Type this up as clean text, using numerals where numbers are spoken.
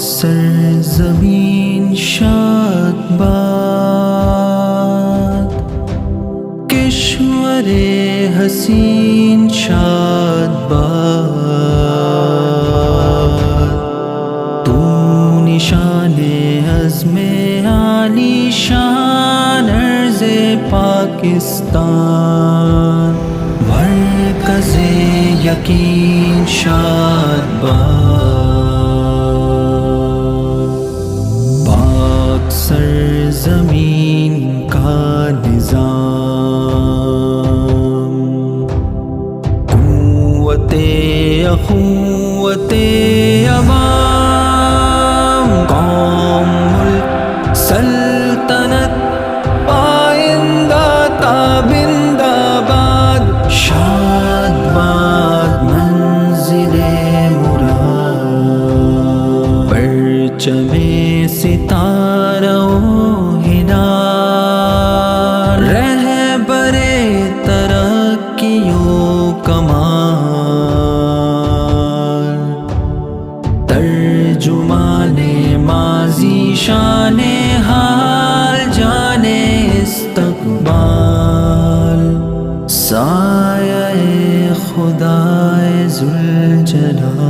سرزمین شاد باد، کشور حسین شاد باد، تو نشان عزم عالی شان ارض پاکستان، مرکز یقین شاد باد، پاک سرزمین کا نظام، قوت اخوت عوام، قوم ملک سلطنت پائندہ تابندہ باد، شاد باد منزل مراد، پرچم ستارہ و ہلال، رہبر ترقی و کمال، ترجمان ماضی شان حال جانے استقبال، سایہ خدائے ذوالجلال۔